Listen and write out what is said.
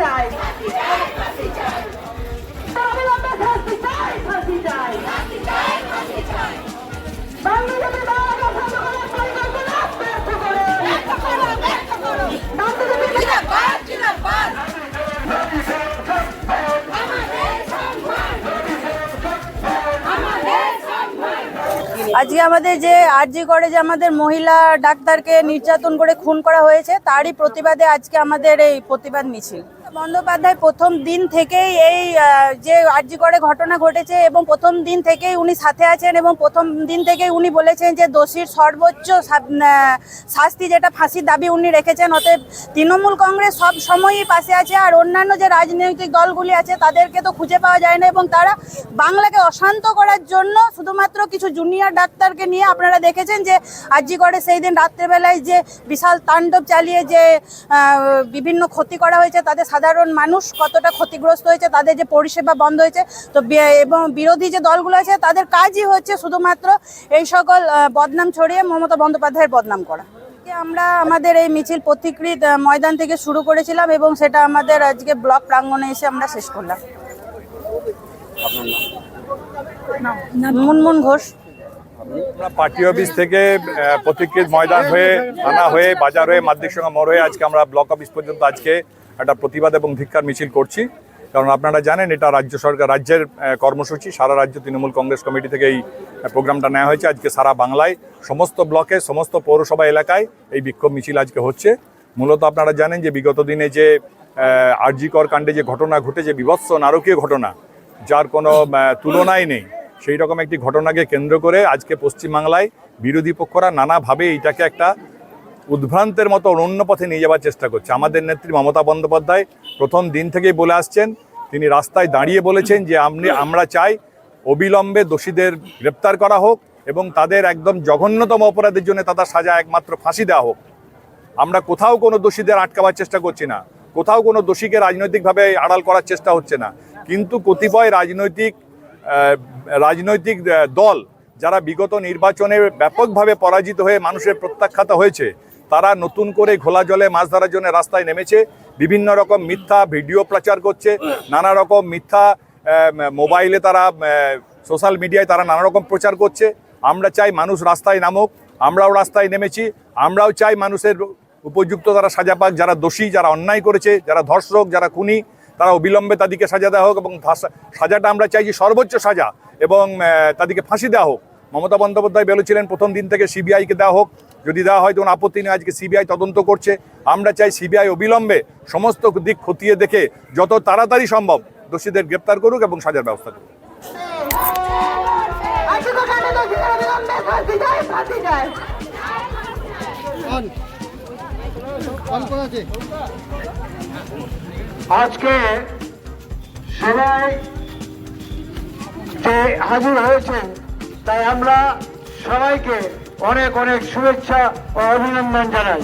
চাই, অবিলম্বে শাস্তি চাই, ফাঁসি চাই। বাংলাদেশের বাংলা সংগঠনের পরিকল্পনা ব্যর্থ করুন। আজকে আমাদের যে আরজি করে যে আমাদের মহিলা ডাক্তারকে নির্যাতন করে খুন করা হয়েছে তারই প্রতিবাদে আজকে আমাদের এই প্রতিবাদ মিছিল। বন্দ্যোপাধ্যায় প্রথম দিন থেকেই এই যে আরজি করে ঘটনা ঘটেছে এবং প্রথম দিন থেকেই উনি সাথে আছেন এবং প্রথম দিন থেকেই উনি বলেছেন যে দোষীর সর্বোচ্চ শাস্তি যেটা ফাঁসির দাবি উনি রেখেছেন। অতএব তৃণমূল কংগ্রেস সব সময়ই পাশে আছে, আর অন্যান্য যে রাজনৈতিক দলগুলি আছে তাদেরকে তো খুঁজে পাওয়া যায় না এবং তারা বাংলাকে অশান্ত করার জন্য শুধুমাত্র কিছু জুনিয়র ডাক্তারকে নিয়ে আপনারা দেখেছেন যে আরজি করে সেই দিন রাত্রেবেলায় যে বিশাল তাণ্ডব চালিয়ে যে বিভিন্ন ক্ষতি করা হয়েছে, তাদের সাধারণ মানুষ কতটা ক্ষতিগ্রস্ত হয়েছে, তাদের যে পরিষেবা বন্ধ হয়েছে। তো এবং বিরোধী যে দলগুলো আছে তাদের কাজই হচ্ছে শুধুমাত্র এই সকল বদনাম ছড়িয়ে মমতা বন্দ্যোপাধ্যায়ের বদনাম করা। আমরা আমাদের এই মিছিল পথিকৃৎ ময়দান থেকে শুরু করেছিলাম এবং সেটা আমাদের আজকে ব্লক প্রাঙ্গণে এসে আমরা শেষ করলাম। মুনমুন ঘোষ। আমরা পার্টি অফিস থেকে পথিকৃৎ ময়দান হয়ে থানা হয়ে বাজার হয়ে মাদ্রিক সঙ্গে মোড় হয়ে আজকে আমরা ব্লক অফিস পর্যন্ত আজকে একটা প্রতিবাদ এবং ধিক্কার মিছিল করছি। কারণ আপনারা জানেন এটা রাজ্য সরকার রাজ্যের কর্মসূচি, সারা রাজ্য তৃণমূল কংগ্রেস কমিটি থেকে এই প্রোগ্রামটা নেওয়া হয়েছে। আজকে সারা বাংলায় সমস্ত ব্লকে সমস্ত পৌরসভা এলাকায় এই বিক্ষোভ মিছিল আজকে হচ্ছে। মূলত আপনারা জানেন যে বিগত দিনে যে আরজি কর কাণ্ডে যে ঘটনা ঘটেছে, বিভৎস নারকীয় ঘটনা যার কোনো তুলনাই নেই, সেই রকম একটি ঘটনাকে কেন্দ্র করে আজকে পশ্চিমবাংলায় বিরোধী পক্ষরা নানাভাবে এইটাকে একটা উদ্ভ্রান্তের মতো অন্য পথে নিয়ে যাওয়ার চেষ্টা করছে। আমাদের নেত্রী মমতা বন্দ্যোপাধ্যায় প্রথম দিন থেকেই বলে আসছেন, তিনি রাস্তায় দাঁড়িয়ে বলেছেন যে আমরা চাই অবিলম্বে দোষীদের গ্রেপ্তার করা হোক এবং তাদের একদম জঘন্যতম অপরাধের জন্য তাদের সাজা একমাত্র ফাঁসি দেওয়া হোক। আমরা কোথাও কোনো দোষীদের আটকাবার চেষ্টা করছি না, কোথাও কোনো দোষীকে রাজনৈতিকভাবে আড়াল করার চেষ্টা হচ্ছে না। কিন্তু কতিপয় রাজনৈতিক দল যারা বিগত নির্বাচনে ব্যাপকভাবে পরাজিত হয়ে মানুষের প্রত্যাখ্যাত হয়েছে, তারা নতুন করে ঘোলা জলে মাছ ধরার জন্য রাস্তায় নেমেছে, বিভিন্ন রকম মিথ্যা ভিডিও প্রচার করছে, নানা রকম মিথ্যা মোবাইলে তারা সোশ্যাল মিডিয়ায় তারা নানা রকম প্রচার করছে। আমরা চাই মানুষ রাস্তায় নামুক, আমরাও রাস্তায় নেমেছি। আমরাও চাই মানুষের উপযুক্ত তারা সাজা পাক, যারা দোষী, যারা অন্যায় করেছে, যারা ধর্ষক, যারা খুনি, তারা অবিলম্বে তাদেরকে সাজা দেওয়া হোক এবং সাজাটা আমরা চাই যে সর্বোচ্চ সাজা এবং তাদেরকে ফাঁসি দেওয়া হোক। মমতা বন্দ্যোপাধ্যায় বলেছিলেন প্রথম দিন থেকে সিবিআইকে দেওয়া হোক, যদি দেওয়া হয় তখন আপত্তি নেই। আজকে সিবিআই তদন্ত করছে, আমরা চাই সিবিআই অবিলম্বে সমস্ত দিক খতিয়ে দেখে যত তাড়াতাড়ি সম্ভব দোষীদের গ্রেপ্তার করুক এবং সাজার ব্যবস্থা করুক। আজকে সবাই যে হাজির হয়েছেন তাই আমরা সবাইকে অনেক অনেক শুভেচ্ছা ও অভিনন্দন জানাই।